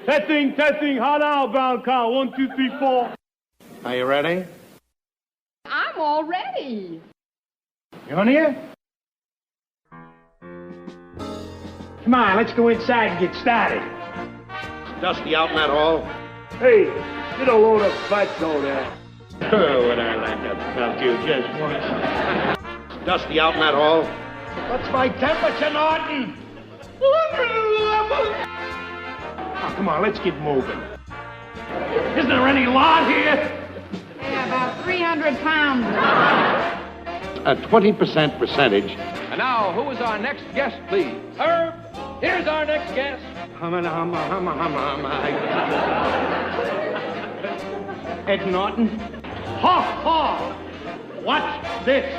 Testing. How now, brown cow? 1, 2, 3, 4. Are you ready? I'm all ready. You on here? Come on, let's go inside and get started. Dusty out in that hall? Hey, get a load of fatso there. Oh, would I like to melt you just once. Dusty out in that hall? What's my temperature, Norton? 111. Oh, come on, let's get moving. Isn't there any lot here? Yeah, about 300 pounds. A 20% percentage. And now, who is our next guest, please? Herb, here's our next guest. Humma. Ed Norton. Ha ha! Watch this.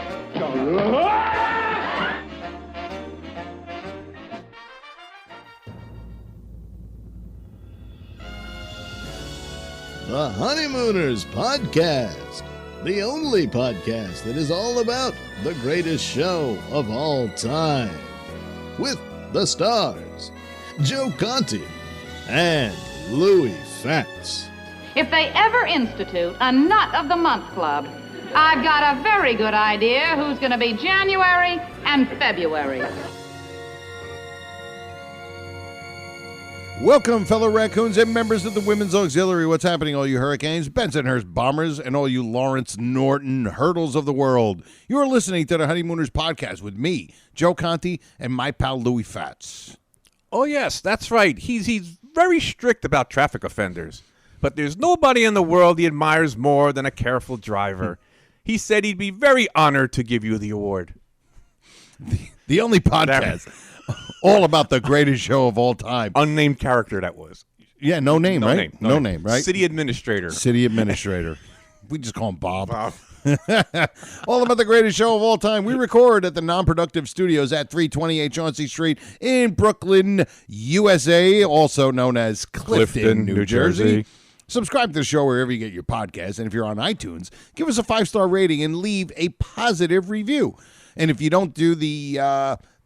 The Honeymooners Podcast, the only podcast that is all about the greatest show of all time. With the stars, Joe Conti and Louis Fatts. If they ever institute a Nut of the Month Club, I've got a very good idea who's going to be January and February. Welcome, fellow raccoons and members of the Women's Auxiliary. What's happening, all you Hurricanes, Bensonhurst Bombers, and all you Lawrence Norton Hurdles of the world? You are listening to the Honeymooners Podcast with me, Joe Conti, and my pal Louis Fatts. Oh, yes, that's right. He's very strict about traffic offenders. But there's nobody in the world he admires more than a careful driver. He said he'd be very honored to give you the award. The only podcast all about the greatest show of all time. Unnamed character, that was. Yeah, no name, No right? name. No name, right? City administrator. City administrator. We just call him Bob. All about the greatest show of all time. We record at the Non-Productive Studios at 328 Chauncey Street in Brooklyn, USA, also known as Clifton, New Jersey. Subscribe to the show wherever you get your podcasts. And if you're on iTunes, give us a 5-star rating and leave a positive review. And if you don't do the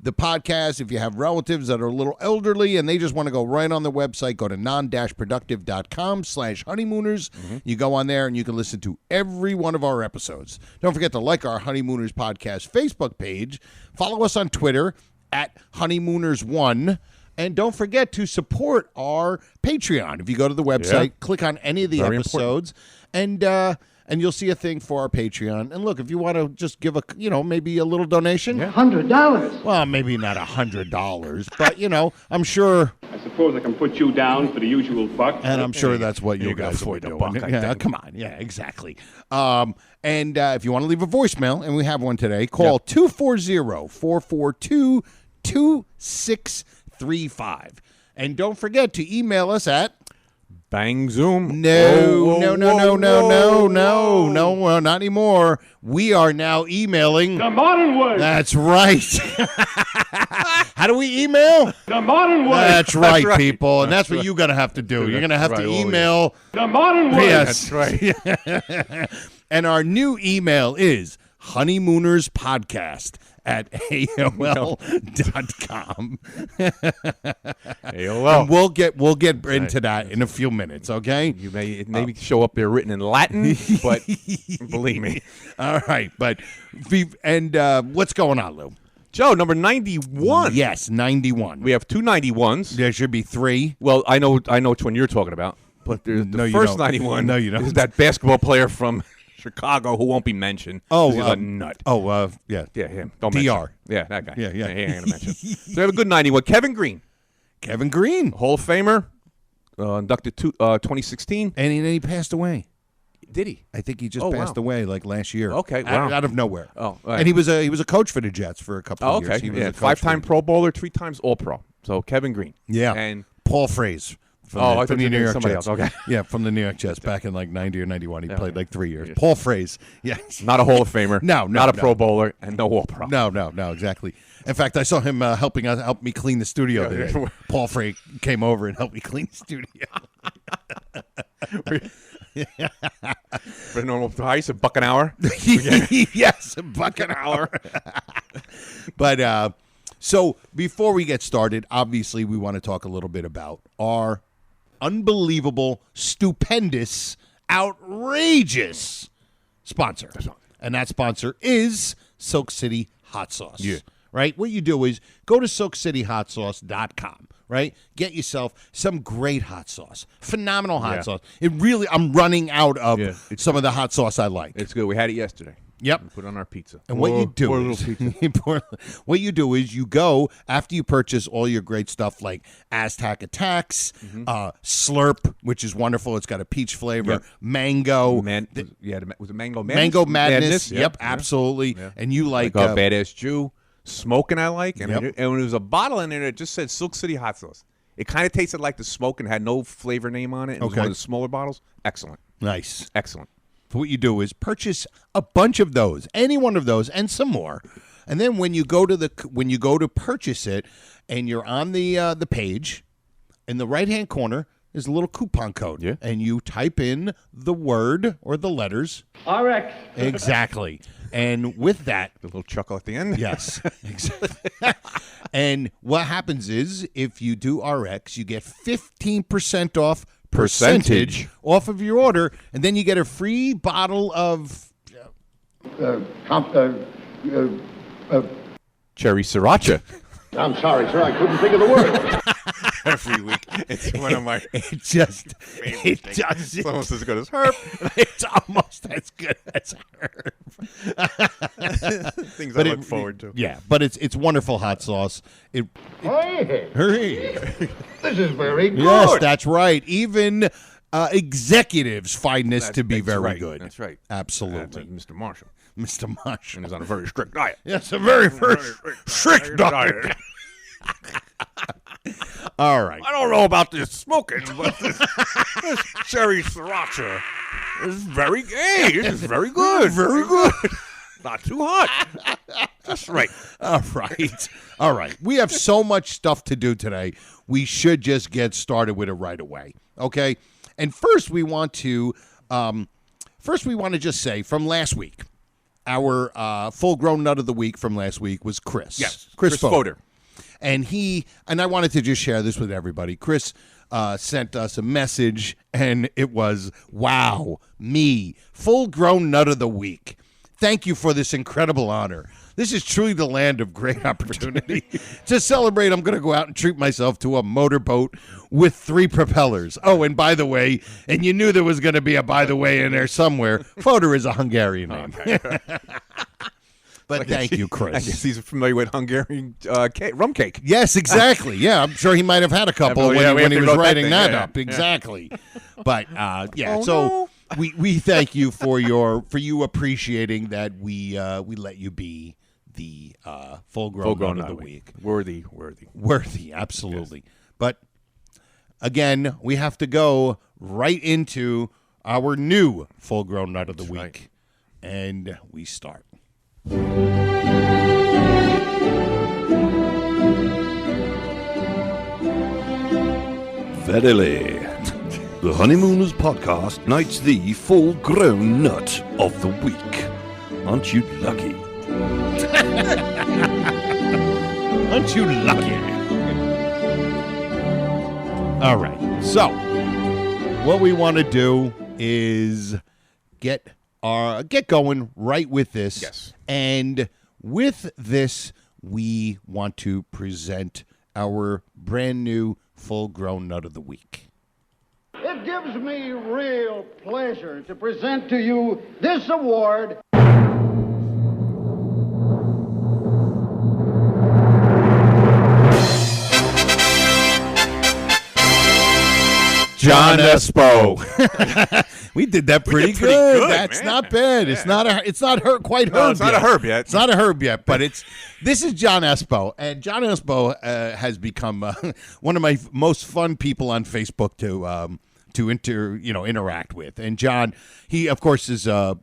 podcast, if you have relatives that are a little elderly and they just want to go right on the website, go to non-productive.com/honeymooners. Mm-hmm. You go on there and you can listen to every one of our episodes. Don't forget to like our Honeymooners Podcast Facebook page. Follow us on Twitter at Honeymooners1. And don't forget to support our Patreon. If you go to the website, click on any of the episodes, and you'll see a thing for our Patreon. And look, if you want to just give maybe a little donation. $100. Well, maybe not $100, but, I'm sure. I suppose I can put you down for the usual buck. And I'm sure that's what you guys will afford be the doing. buck, I Yeah, think. come on. Yeah, exactly. And if you want to leave a voicemail, and we have one today, call 240-442-2635. And don't forget to email us at Bang Zoom. No, not anymore. We are now emailing The modern way. That's right. How do we email? The modern way. That's right, right. people. And that's what you're going to have to do. You're going to have to email. The modern way. Yes. That's right. And our new email is honeymoonerspodcast at AOL.com. AOL. And we'll get into that in a few minutes, okay? It may show up there written in Latin, but believe me. All right, but what's going on, Lou? Joe, number 91. Yes, 91. We have two 91s. There should be 3. Well, I know which one you're talking about, but there's No, the you first don't. 91 No, you don't. is that basketball player from Chicago who won't be mentioned. Oh, he's a nut. Yeah. Yeah, him. Don't DR. mention. Yeah, that guy. Yeah. He ain't going to mention. So we have a good 91. Kevin Green, Kevin Green. Hall of Famer, inducted 2016. And he passed away. Did he? I think he just Oh, passed wow. away like last year. Okay, wow. Out of nowhere. Oh, all right. And he was a coach for the Jets for a couple Oh, of years. okay. He was Yeah, a coach 5-time for- Pro Bowler, 3 times All-Pro. So Kevin Green. Yeah. And Paul Fraze. I thought From you the were New York somebody Jets. else. Okay. Yeah, from the New York Jets back in like 90 or 91. He Yeah, played okay. like 3 years. Yeah. Paul Fraze. Yeah. not a Hall of Famer. No, not a no. Pro Bowler, and no All-Pro. No, exactly. In fact, I saw him help me clean the studio today. Paul Frey came over and helped me clean the studio. For a normal price, $1 an hour. Yes, $1 an hour. But so before we get started, obviously we want to talk a little bit about our unbelievable, stupendous, outrageous sponsor. And that sponsor is Silk City Hot Sauce. Yeah. Right? What you do is go to SilkCityHotSauce.com, right? Get yourself some great hot sauce. Phenomenal hot sauce. I'm running out of some of the hot sauce I like. It's good. We had it yesterday. Yep. We put it on our pizza. And what you do is you go after you purchase all your great stuff like Aztec Attacks, Slurp, which is wonderful. It's got a peach flavor, mango. Was it Mango Madness? Mango Madness. Yep, absolutely. Yeah. And you like Badass Jew. Smoking I like. And, Yep. and when there was a bottle in there that just said Silk City Hot Sauce. It kind of tasted like the smoke and had no flavor name on it. It was one of the smaller bottles. Excellent. Nice. Excellent. So what you do is purchase a bunch of those, any one of those, and some more. And then when you go to purchase it, and you're on the page, in the right hand corner is a little coupon code. Yeah. And you type in the word or the letters. RX. Exactly. And with that, The little chuckle at the end. yes, exactly. And what happens is if you do RX, you get 15% off percentage off of your order, and then you get a free bottle of Cherry Sriracha. I'm sorry, sir. I couldn't think of the word. Every week. It's one of my it just it's almost as good as Herb. it's almost as good as Herb. Things I look forward to. Yeah, but it's wonderful hot sauce. Hey, Hurry. this is very good. Yes, that's right. Even executives find this to be That's very right. good. That's right. Absolutely. Mr. Marshall. Mr. Marsh. And is on a very strict diet. Yes, a very first strict diet. All right. I don't know about this smoking, but this cherry sriracha is very gay. It is very good. Very good. Not too hot. Just right. All right. All right. We have so much stuff to do today. We should just get started with it right away. Okay? And first we want to just say from last week, our full-grown nut of the week from last week was Chris. Yes. Chris Fodor. Fodor. And I wanted to just share this with everybody. Chris sent us a message, and it was, wow, me, full-grown nut of the week. Thank you for this incredible honor. This is truly the land of great opportunity. To celebrate, I'm going to go out and treat myself to a motorboat with 3 propellers. Oh, and by the way, and you knew there was going to be a by the way in there somewhere, Fodor is a Hungarian name. But thank you, Chris. I guess he's familiar with Hungarian rum cake. Yes, exactly. Yeah, I'm sure he might have had a couple when he was writing that up. Yeah. Exactly. But Oh, so no. we thank you for you appreciating that we let you be the full-grown nut of the week. Worthy. Worthy, absolutely. Yes. But again, we have to go right into our new full-grown nut of the week, right. And we start. Verily, the Honeymooners podcast knights the full-grown nut of the week. Aren't you lucky? Aren't you lucky? All right. So, what we want to do is get going right with this. Yes. And with this, we want to present our brand new full-grown nut of the week. It gives me real pleasure to present to you this award. John Espo. We did that pretty pretty good. good, That's man. not bad. It's not quite Herb. No, it's not yet. a Herb yet. It's not a Herb yet, but this is John Espo, and John Espo has become one of my most fun people on Facebook to interact with. And John, he of course is a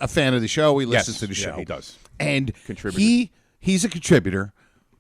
fan of the show. He listens to the show. He does. And Contributor. he's a contributor,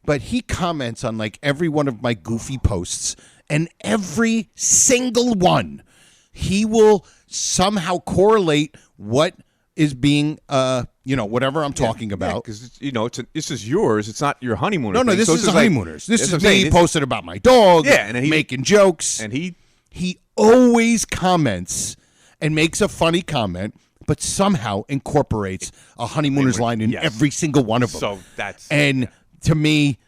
but he comments on like every one of my goofy posts, and every single one, he will somehow correlate what is being, whatever I'm talking about. Because this is yours. It's not your honeymoon. No, this is like- Honeymooners. This That's is what I'm saying. me posting about my dog. Yeah, and then making jokes. And he he always comments and makes a funny comment, but somehow incorporates a Honeymooners line in every single one of them. So that's to me,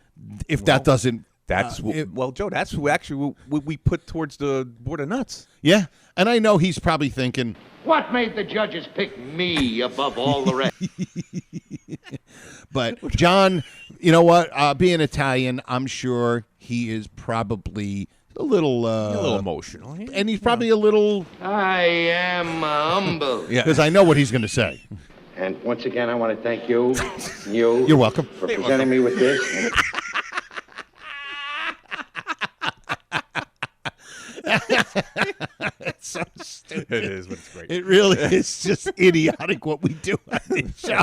if that doesn't. Joe, that's what we put towards the board of nuts. Yeah, and I know he's probably thinking, What made the judges pick me above all the rest? but John, you know what? Being Italian, I'm sure he is probably a little emotional. And he's probably a little... I am humble. Because I know what he's going to say. And once again, I want to thank you. You're welcome. For presenting me with this. It's so stupid. It is, but it's great. It really is just idiotic what we do on this show.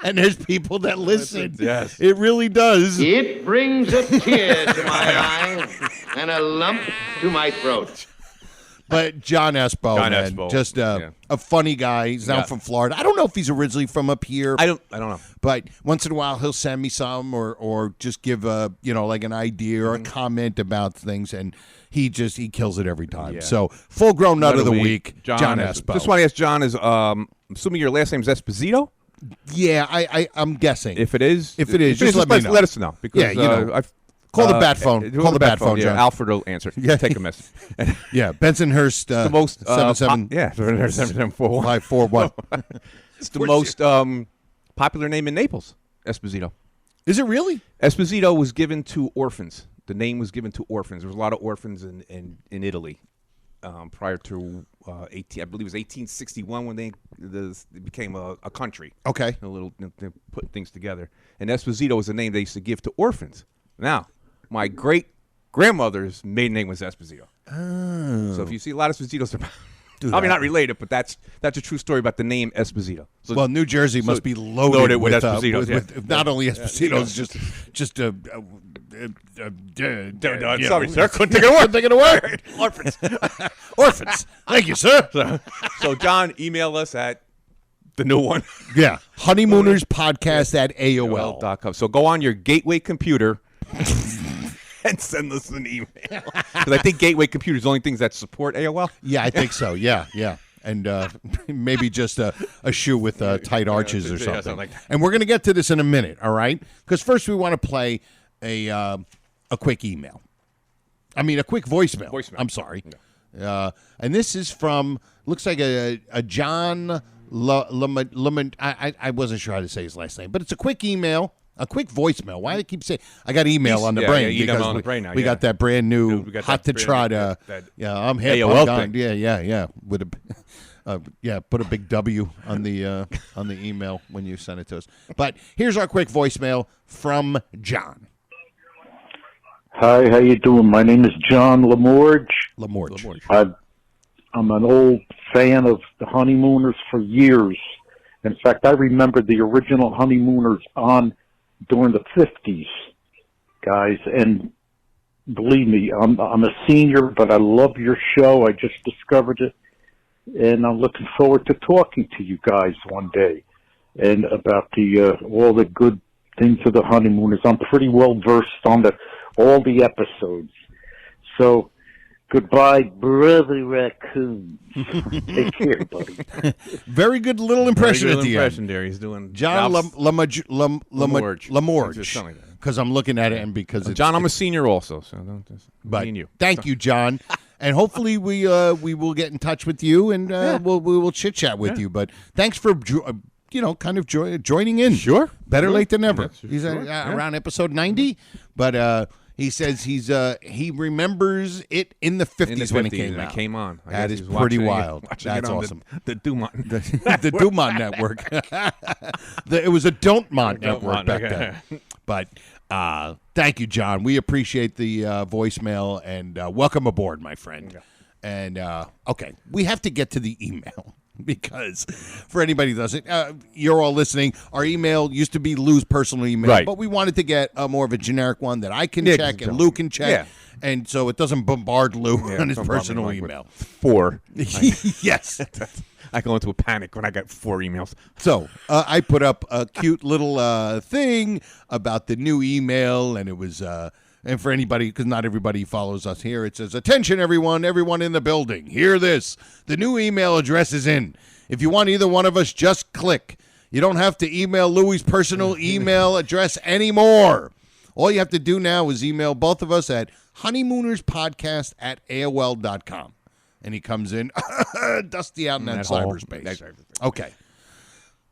And there's people that listen. Yes. It really does. It brings a tear to my eye and a lump to my throat. But John Espo, just a funny guy. He's down from Florida. I don't know if he's originally from up here. I don't know. But once in a while, he'll send me some or just give like an idea or a comment about things, and he kills it every time. Yeah. So full grown nut of the week, John Espo. Just want to ask John, is assuming your last name is Esposito? Yeah, I'm guessing. If it is, just let me know. Let us know because I've. Call the bat phone. Call the bat phone, John. Alfred will answer. Yeah. Take a message. Yeah, Bensonhurst. The most 771. It's the most popular name in Naples, Esposito. Is it really? Esposito was given to orphans. The name was given to orphans. There was a lot of orphans in Italy prior to I believe it was 1861 when it became a country. Okay. They put things together. And Esposito was a name they used to give to orphans. Now, my great-grandmother's maiden name was Esposito. Oh. So if you see a lot of Espositos, probably not related, but that's a true story about the name Esposito. So, New Jersey must be loaded with Espositos. with not only Espositos, just sorry, sir. Couldn't think of a word. Orphans. Orphans. Thank you, sir. So John, email us at the new one. Yeah. Honeymooners podcast at AOL.com. So go on your Gateway computer and send us an email. Because I think Gateway Computer is the only things that support AOL. Yeah, I think so. Yeah. And maybe just a shoe with tight arches or something. Like that. And we're going to get to this in a minute, all right? Because first we want to play a quick email. I mean, a quick voicemail. I'm sorry. Yeah. And this is from, looks like a John Lement. I wasn't sure how to say his last name, but it's a quick email. A quick voicemail. Why do I keep saying I got email on the brain? Because we got that brand new hot to trot. I'm hip. AOL I'm thing. Yeah. With a put a big W on the email when you send it to us. But here's our quick voicemail from John. Hi, how you doing? My name is John Lamorge. I'm an old fan of the Honeymooners for years. In fact, I remember the original Honeymooners on during the 50s, guys. And believe me, I'm a senior, but I love your show. I just discovered it, and I'm looking forward to talking to you guys one day and about all the good things of the Honeymooners. I'm pretty well versed on all the episodes. So, goodbye, Brother Raccoon. Take care, buddy. Very good little impression at the end. There. He's doing John Lamorge. Lamorge. Because I'm looking at it and because it's... John, I'm a senior also, so don't just... But thank you, John. And hopefully we will get in touch with you and we will chit-chat with you. But thanks for... joining in. Sure. Better late than never. Yeah, he's around episode 90, but he says he remembers it in the 50s when it came out. It came on. That is pretty wild. That's awesome. The Dumont. The Dumont network. It was a Don't-Mont network back then. But thank you, John. We appreciate the voicemail, and welcome aboard, my friend. Yeah. And, okay, we have to get to the email. Because for anybody who doesn't, you're all listening. Our email used to be Lou's personal email, but we wanted to get more of a generic one that I can check and Lou can check, and so it doesn't bombard Lou on his personal email. 4. Yes. I go into a panic when I get 4 emails. So I put up a cute little thing about the new email, and it was And for anybody, because not everybody follows us here, it says, attention, everyone in the building. Hear this. The new email address is in. If you want either one of us, just click. You don't have to email Louie's personal email address anymore. All you have to do now is email both of us at honeymoonerspodcast@AOL.com. And he comes in, dusty out in that cyberspace. Okay.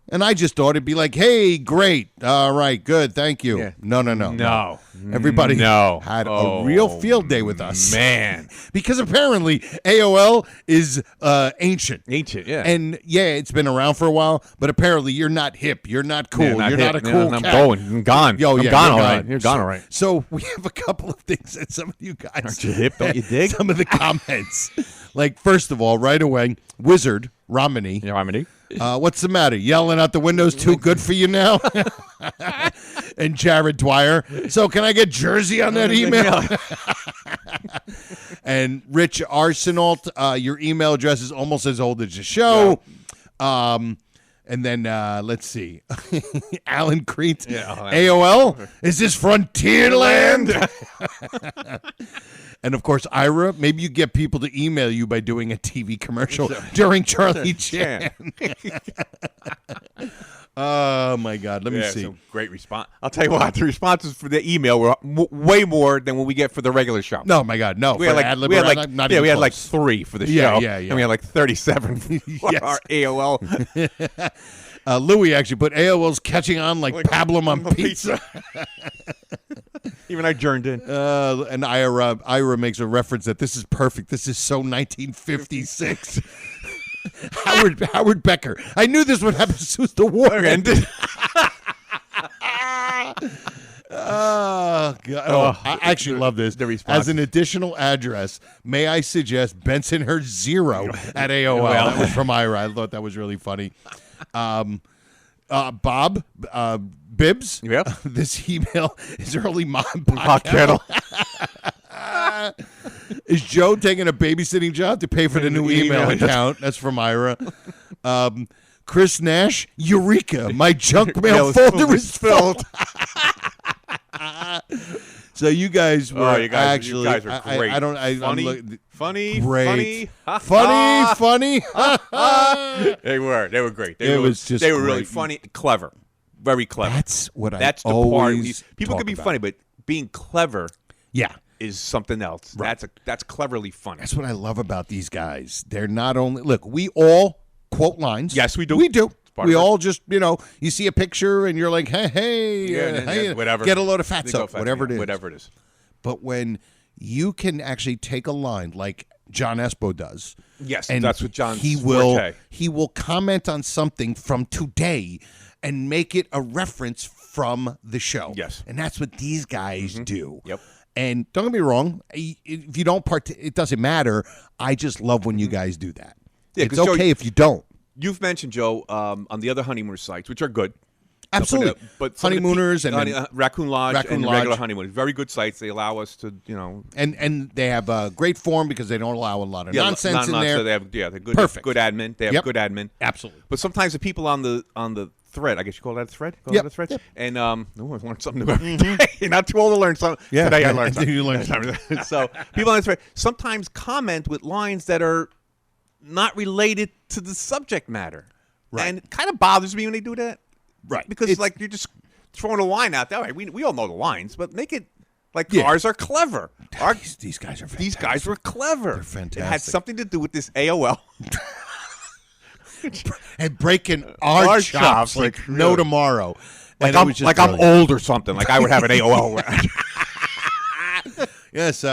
And I just thought it'd be like, hey, great. All right, good. Thank you. Yeah. No. Everybody had a real field day with us. Man. Because apparently AOL is ancient. Ancient, yeah. And, yeah, it's been around for a while, but apparently you're not hip. You're not cool. You're not a cool cat. I'm gone. I'm gone all right. You're gone all right. So we have a couple of things that some of you guys. Aren't you hip? Don't you dig? Some of the comments. Like, first of all, right away, Wizard, Romney. Yeah, Romney. What's the matter? Yelling out the window's too good for you now? And Jared Dwyer. So can I get Jersey on that email? And Rich Arsenault, your email address is almost as old as the show. Yeah. And then let's see. Alan Crete. Yeah, AOL. Is this Frontierland? And, of course, Ira, maybe you get people to email you by doing a TV commercial during Charlie Chan. Oh, my God. Let me see. Great response. I'll tell you what, the responses for the email were way more than what we get for the regular show. No, my God, no. We had like 3 for the show. Yeah. And we had like 37 for our AOL. Louis actually put AOL's catching on like pablum on pizza. Even I journed in. And Ira makes a reference that this is perfect. This is so 1956. Howard Becker. I knew this would happen as soon as the war ended. Oh, God. Oh, I actually love this. As an additional address, may I suggest Bensonhurst 0 at AOL. That was from Ira. I thought that was really funny. Bob Bibbs. Yep. This email is early mom pot kettle. Is Joe taking a babysitting job to pay for the new email account? That's from Ira. Chris Nash. Eureka! My junk mail folder is filled. So you guys were you guys are great. Funny. They were great. They were really funny, clever, very clever. That's what That's I the always part. People can be about. funny, but being clever, yeah, is something else. Right. That's cleverly funny. That's what I love about these guys. They're not only we all quote lines. Yes, we do. We do. We all just, you see a picture and you're like, hey, whatever. Get a load of fat soap, whatever it is. Whatever it is. But when you can actually take a line like John Espo does. Yes, and that's what John's he will comment on something from today and make it a reference from the show. Yes. And that's what these guys do. Yep. And don't get me wrong, if you don't it doesn't matter. I just love when you guys do that. Yeah, it's okay if you don't. You've mentioned, Joe, on the other Honeymooners sites, which are good. Absolutely. But Honeymooners and Raccoon Lodge and regular Honeymooners. Very good sites. They allow us to, And they have a great form because they don't allow a lot of nonsense in there. So they have, they're good. Perfect. Good admin. They have good admin. Absolutely. But sometimes the people on the thread, I guess you call that a thread? Yep. And I learned something new every day. You're not too old to learn something. Yeah. Today I learned something. You learned something. So people on the thread sometimes comment with lines that are not related to the subject matter. Right. And it kind of bothers me when they do that. Right. Because you're just throwing a line out there. Right, we all know the lines, but make it like ours are clever. These guys are fantastic. These guys were clever. They're fantastic. It had something to do with this AOL. And breaking our chops like no tomorrow. Like I'm old or something. Like I would have an AOL. Yes,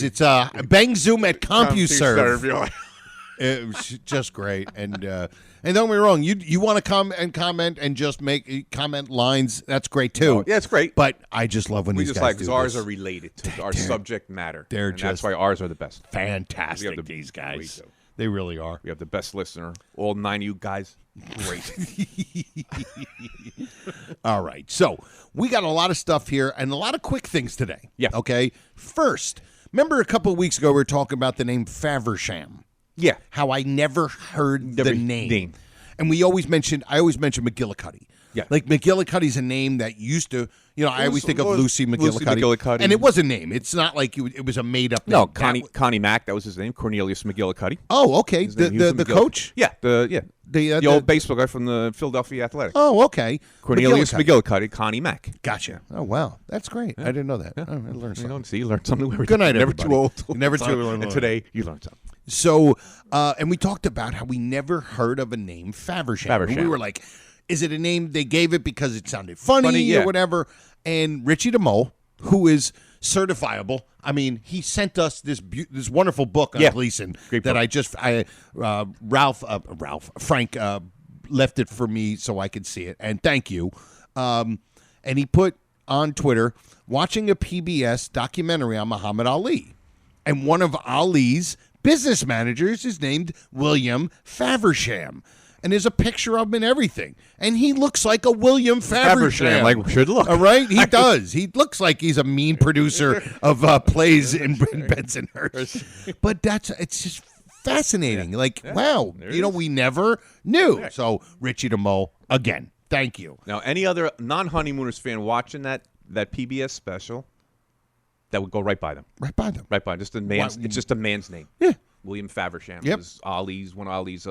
it's Bang Zoom at CompuServe. It was just great, and don't get me wrong. You want to come and comment and just make comment lines. That's great too. Yeah, it's great. But I just love when these guys do this. Ours are related to our subject matter. That's why ours are the best. Fantastic. These guys, they really are. We have the best listener. All 9 of you guys, great. All right, so we got a lot of stuff here and a lot of quick things today. Yeah. Okay. First, remember a couple of weeks ago we were talking about the name Faversham. Yeah. How I never heard the name. And I always mention McGillicuddy. Yeah. Like McGillicuddy's a name that used to, I always think of Lucy McGillicuddy. And it was a name. It's not like it was a made-up name. No, Connie Mack, that was his name, Cornelius McGillicuddy. Oh, okay. The coach? Yeah, the old baseball guy from the Philadelphia Athletics. Oh, okay. Cornelius McGillicuddy, Connie Mack. Gotcha. Oh, wow. That's great. I didn't know that. I learned something. You learned something every day. Good night, Never everybody. too old. Never too old. And today, you learned something. So, and we talked about how we never heard of a name Faversham. And we were like, is it a name they gave it because it sounded funny or whatever? And Richie DeMoe, who is certifiable. I mean, he sent us this wonderful book on Gleason that Frank left it for me so I could see it. And thank you. And he put on Twitter, watching a PBS documentary on Muhammad Ali. And one of Ali's business managers is named William Faversham. And there's a picture of him and everything. And he looks like a William Faversham. Like should look. All right? He does. He looks like he's a mean producer of plays in Bensonhurst. But it's just fascinating. Wow. We never knew. So, Richie DeMoe, again, thank you. Now, any other non-Honeymooners fan watching that PBS special, that would go right by them. Right by them. Right by them. It's just a man's name. Yeah. William Faversham is one of Ali's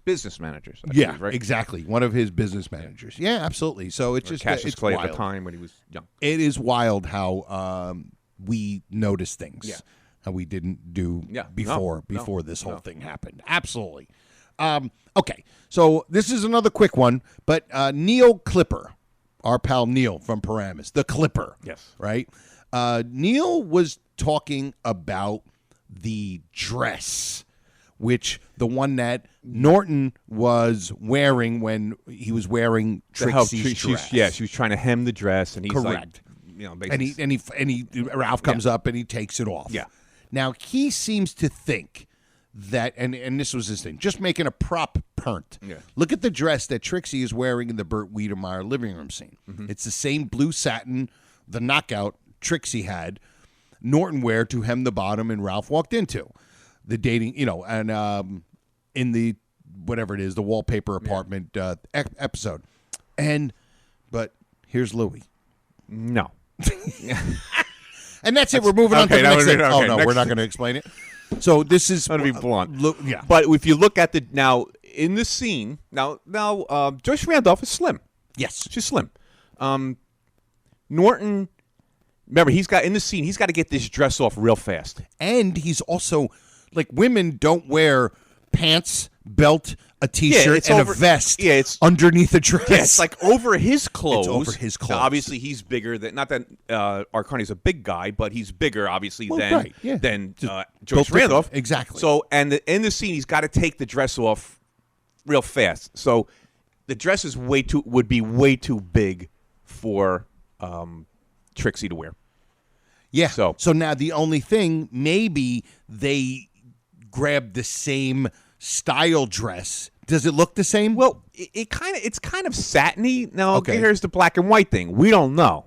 business managers. Right? Exactly. One of his business managers. Yeah, absolutely. So it's just Cassius Clay wild. at the time when he was young. It is wild how we notice things. Yeah. How we didn't do before this whole thing happened. Absolutely. Okay, so this is another quick one, but Neil Clipper, our pal Neil from Paramus, the Clipper. Yes. Right? Neil was talking about the dress, which the one that Norton was wearing when he was wearing Trixie's dress. She was trying to hem the dress, and he's correct. Basically. And Ralph comes up and he takes it off. Yeah. Now he seems to think that, and this was his thing, just making a prop pernt. Yeah. Look at the dress that Trixie is wearing in the Burt Wiedemeyer living room scene. Mm-hmm. It's the same blue satin, the knockout Trixie had Norton wear to hem the bottom, and Ralph walked into the dating, and in the whatever it is, the wallpaper apartment episode. But here's Louis. No. And that's it. We're moving on to the next thing. We're not going to explain it. So this is going to be blunt. Yeah. But if you look at in the scene, now Joyce Randolph is slim. Yes. She's slim. Norton, remember, he's got to get this dress off real fast. And he's also, women don't wear pants, belt, a T-shirt, and a vest underneath a dress. Yeah, it's over his clothes. It's over his clothes. Now, obviously, he's bigger than, not that Arcani's a big guy, but he's bigger, obviously, than Joyce Randolph. Exactly. So, and in the scene, he's got to take the dress off real fast. So, the dress would be way too big for Trixie to wear. Yeah. So now the only thing, maybe they grabbed the same style dress. Does it look the same? Well, it's kind of satiny. Now, here's the black and white thing. We don't know.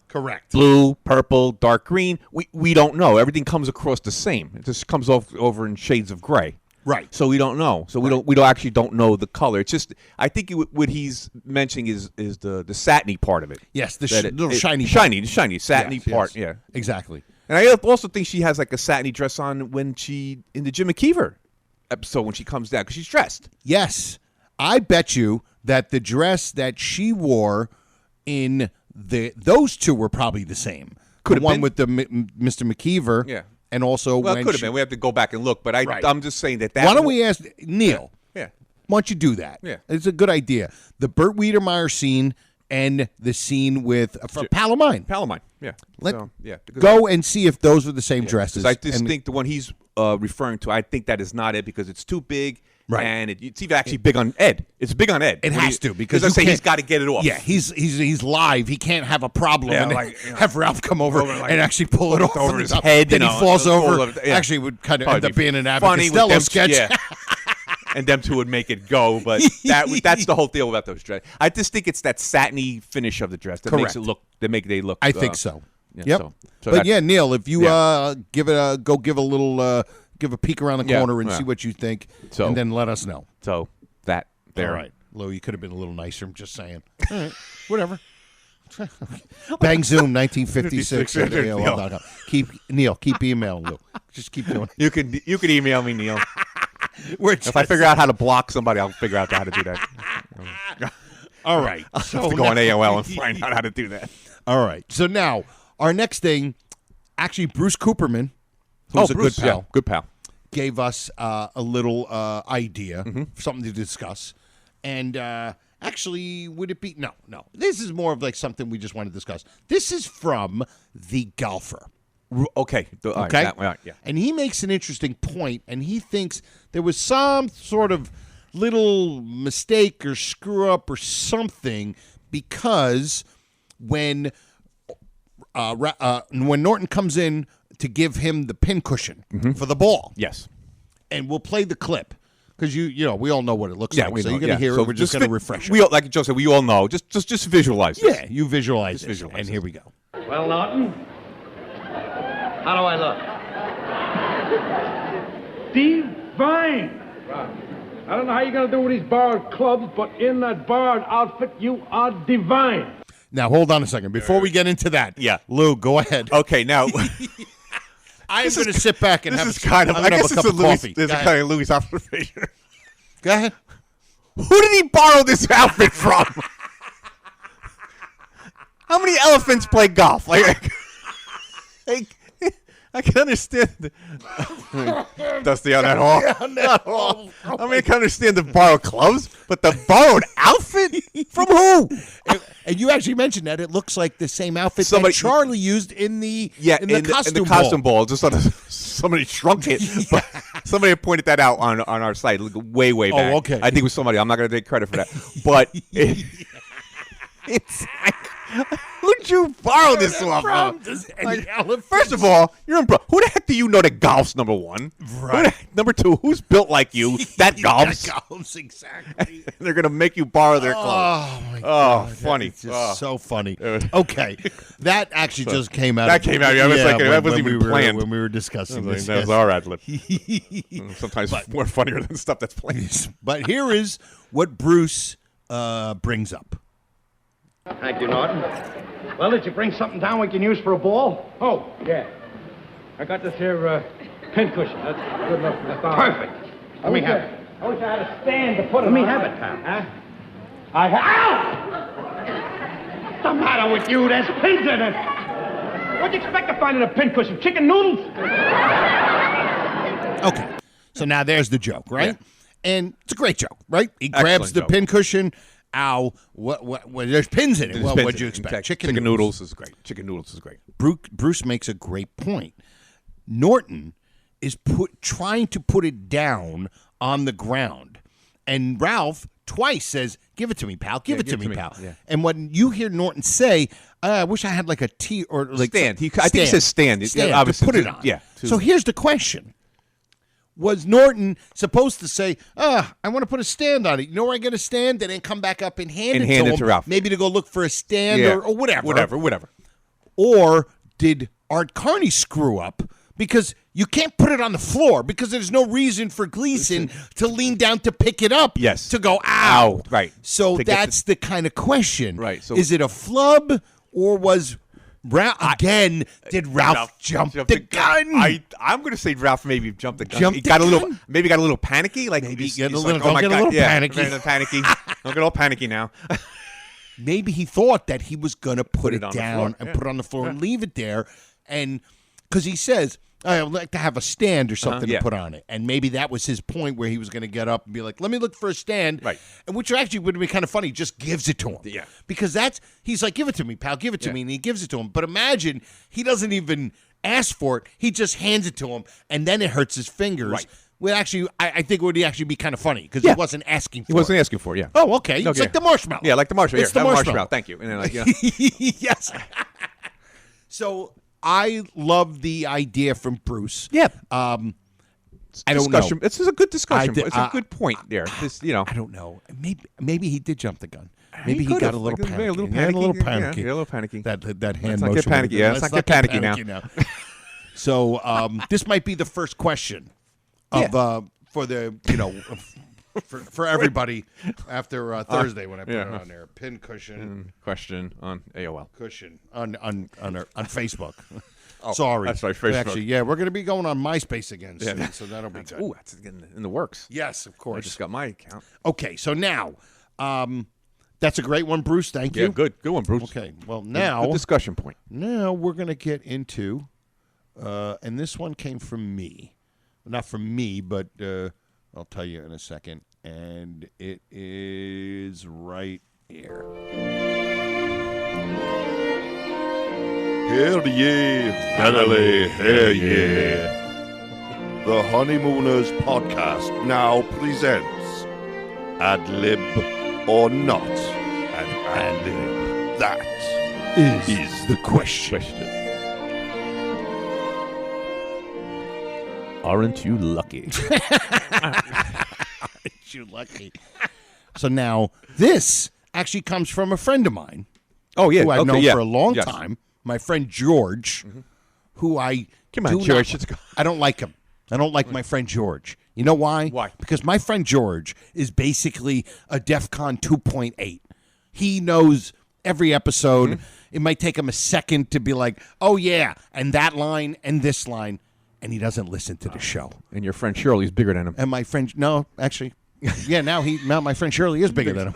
Correct. Blue, purple, dark green. We don't know. Everything comes across the same. It just comes over in shades of gray. Right. So we don't know. So we don't actually know the color. It's just, I think what he's mentioning is the satiny part of it. Yes, the little shiny satiny part. Yeah, exactly. And I also think she has a satiny dress on when in the Jim McKeever episode when she comes down because she's dressed. Yes, I bet you that the dress that she wore in those two were probably the same. Could have one been. with the Mr. McKeever. Yeah. And also, it could have been. We have to go back and look, but I'm just saying that. Why don't we ask Neil? Yeah. Why don't you do that? Yeah. It's a good idea. The Burt Wiedemeyer scene and the scene with Palomine. Yeah. Go and see if those are the same dresses. I just think the one he's referring to, I think that is not it because it's too big. Right. And it's even actually big on Ed. It's big on Ed. It has to because he's got to get it off. Yeah, he's live. He can't have a problem and have Ralph come over and actually pull it off over his head. Then he falls over. Actually, it would kind of end up being an Abbott Costello sketch. Yeah. And them two would make it go, but that's the whole deal about those dresses. I just think it's that satiny finish of the dress that makes it look. They look. I think so. Yeah, yep. So but Neil, if you give a peek around the corner and see what you think, and then let us know. So that there. All right. Lou, you could have been a little nicer. I'm just saying. All right, whatever. Bang Zoom 1956 at AOL.com. Keep emailing Lou. Just keep doing it. You can email me, Neil. If I figure out how to block somebody, I'll figure out how to do that. All right. I'll have to go on AOL and find out how to do that. All right. So now, our next thing, actually, Bruce Cooperman, who's Bruce, a good pal. yeah, good pal. Gave us a little idea, something to discuss. And actually, would it be? No. This is more of like something we just want to discuss. This is from The Golfer. Okay. Okay. Yeah. And he makes an interesting point, and he thinks there was some sort of little mistake or screw up or something because when Norton comes in to give him the pincushion for the ball. Yes. And we'll play the clip because we all know what it looks like. We so know, you're going to hear so it. We're just going to refresh it. We all, like Joe said, we all know. Just visualize it. Yeah, you visualize it. And here we go. Well, Norton, how do I look? Divine. I don't know how you're going to do with these borrowed clubs, but in that borrowed outfit, you are divine. Now, hold on a second. Before we get into that, Lou, go ahead. Okay, now... I'm going to sit back and have a cup of coffee. This is kind of Louis' observation. Go ahead. Who did he borrow this outfit from? How many elephants play golf? I can understand. Dusty on that hall. I mean, I can understand the borrowed clubs, but the borrowed outfit from who? And you actually mentioned that it looks like the same outfit that Charlie used in the costume ball. Just sort of somebody shrunk it. But somebody pointed that out on our site way back. Oh, okay. I think it was somebody. I'm not going to take credit for that. But it's like, who'd you borrow this off of? First of all, you're in who the heck do you know that golfs, number one? Right. Number two, who's built like you that golfs? That golfs, exactly. They're going to make you borrow their clothes. Oh, my God. Funny. It's just so funny. Okay. That actually just came out. That came out. I was like, that wasn't even planned. When we were discussing this. That was our ad lib. Sometimes more funnier than stuff that's planned. But here is what Bruce brings up. Thank you, Norton. Well, did you bring something down we can use for a ball? Oh, yeah. I got this here pincushion. That's good enough for the start. Perfect. Let me have it. I wish I had a stand to put it Let me on. have it, pal. Huh? I have. What's the matter with you? There's pins in it. What'd you expect to find in a pincushion? Chicken noodles? Okay. So now there's the joke, right? Yeah. And it's a great joke, right? He grabs the joke. pincushion. Ow! What? There's pins in it. Well, what'd you expect? Chicken noodles is great. Chicken noodles is great. Bruce makes a great point. Norton is trying to put it down on the ground, and Ralph twice says, "Give it to me, pal. Give it to me, pal." Yeah. And when you hear Norton say, "I wish I had like a T or like stand," I think he says stand. Stand to put it on. Yeah. So here's the question. Was Norton supposed to say, I want to put a stand on it? You know where I get a stand? And then come back up and hand it to Ralph. Maybe to go look for a stand or whatever. Whatever. Or did Art Carney screw up? Because you can't put it on the floor because there's no reason for Gleason to lean down to pick it up. Yes. To go, ow. Right. So that's the kind of question. Right. So is it a flub or was... did Ralph jump the gun? I'm going to say Ralph maybe jumped the gun. He got a little panicky. Like maybe he's get a like, little, get a little panicky. Don't get all panicky now. Maybe he thought that he was going to put it down and put it on the floor and leave it there, and because he says, I would like to have a stand or something to put on it. And maybe that was his point where he was going to get up and be like, let me look for a stand. Right. And which actually would be kind of funny. He just gives it to him. Yeah. Because he's like, give it to me, pal. Give it to me. And he gives it to him. But imagine he doesn't even ask for it. He just hands it to him. And then it hurts his fingers. Right. Well, actually, I think it would actually be kind of funny because he wasn't asking for it. He wasn't asking for it, yeah. Oh, okay. It's like the marshmallow. Yeah, like the marshmallow. It's the marshmallow. Thank you. And then like, yes. So... I love the idea from Bruce. Yeah. I don't know. This is a good discussion. It's a good point there. I don't know. Maybe he did jump the gun. Maybe he got a little panicky. A little panicky. That hand motion. Let's not get panicky. Yeah, let's not get panicky now. So this might be the first question of for the for everybody after Thursday when I put it on there. Pin cushion. Question on AOL. Cushion on Facebook. Sorry. That's right, Facebook. Actually, yeah, we're going to be going on MySpace again soon, so that'll be good. Ooh, that's in the works. Yes, of course. I just got my account. Okay, so now, that's a great one, Bruce. Thank you. Yeah, good one, Bruce. Okay, well, now... Good discussion point. Now we're going to get into, and this one came from me. Not from me, but I'll tell you in a second. And it is right here. Hear ye, family, hear ye. The Honeymooners podcast now presents Ad Lib or Not an Ad Lib. That is the question. Aren't you lucky? Aren't you lucky? So now, this actually comes from a friend of mine. Oh, yeah. Who I've known yeah. for a long Yes. time. My friend George, who I Come on, do George, not- let's go. I don't like him. I don't like my friend George. You know why? Why? Because my friend George is basically a DEFCON 2.8. He knows every episode. Mm-hmm. It might take him a second to be like, oh, yeah, and that line and this line. And he doesn't listen to the show. And your friend Shirley's bigger than him. And my friend, no, actually, yeah, now my friend Shirley is bigger than him.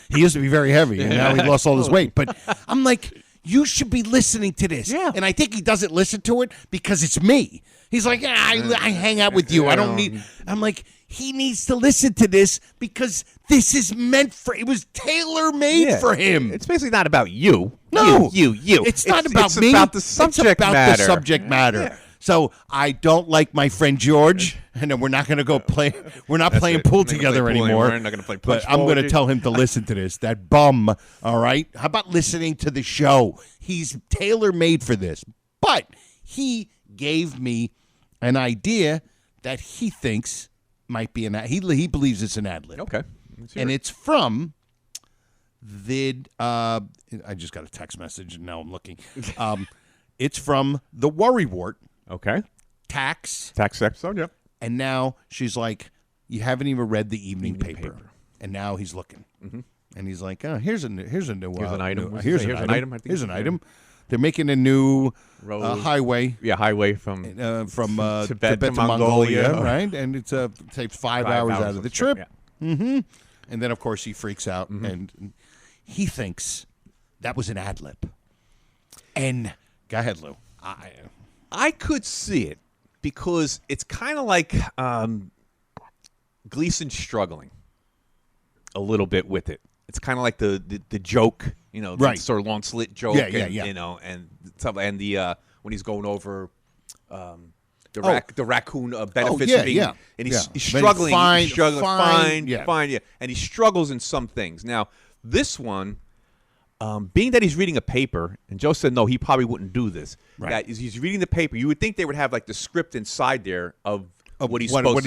He used to be very heavy, and now he lost all his weight. But I'm like, you should be listening to this. Yeah. And I think he doesn't listen to it because it's me. He's like, yeah, I hang out with you. I don't need. I'm like, he needs to listen to this because this is meant for. It was tailor made for him. It's basically not about you. No, You. It's not about me. It's about the subject matter. It's about the subject matter. Yeah. So I don't like my friend George, and then we're not going to go play. We're not playing pool together anymore. We're not going to play. But I'm going to tell him to listen to this. That bum. All right. How about listening to the show? He's tailor made for this. But he gave me an idea that he thinks might be he believes it's an ad lib. Okay. And it's from the. I just got a text message, and now I'm looking. It's from the Worrywart. Okay. Tax episode, yep. And now she's like, you haven't even read the evening paper. And now he's looking. Mm-hmm. And he's like, oh, here's a new Here's an item. Here's an item. I think Here's an item. They're making a new highway. Yeah, highway from Tibet to Mongolia, right? And it takes 5 hours out of the trip. Yeah. Mm-hmm. And then, of course, he freaks out. And he thinks that was an ad lib. And go ahead, Lou. I could see it because it's kind of like Gleason struggling a little bit with it. It's kind of like the joke, the sort of long slit joke. Yeah. And stuff, and the when he's going over the raccoon benefits of being, and he's struggling. He's struggling. Fine. And he struggles in some things. Now, this one. Being that he's reading a paper, and Joe said no, he probably wouldn't do this. Right. That is, he's reading the paper. You would think they would have like the script inside there of what he's supposed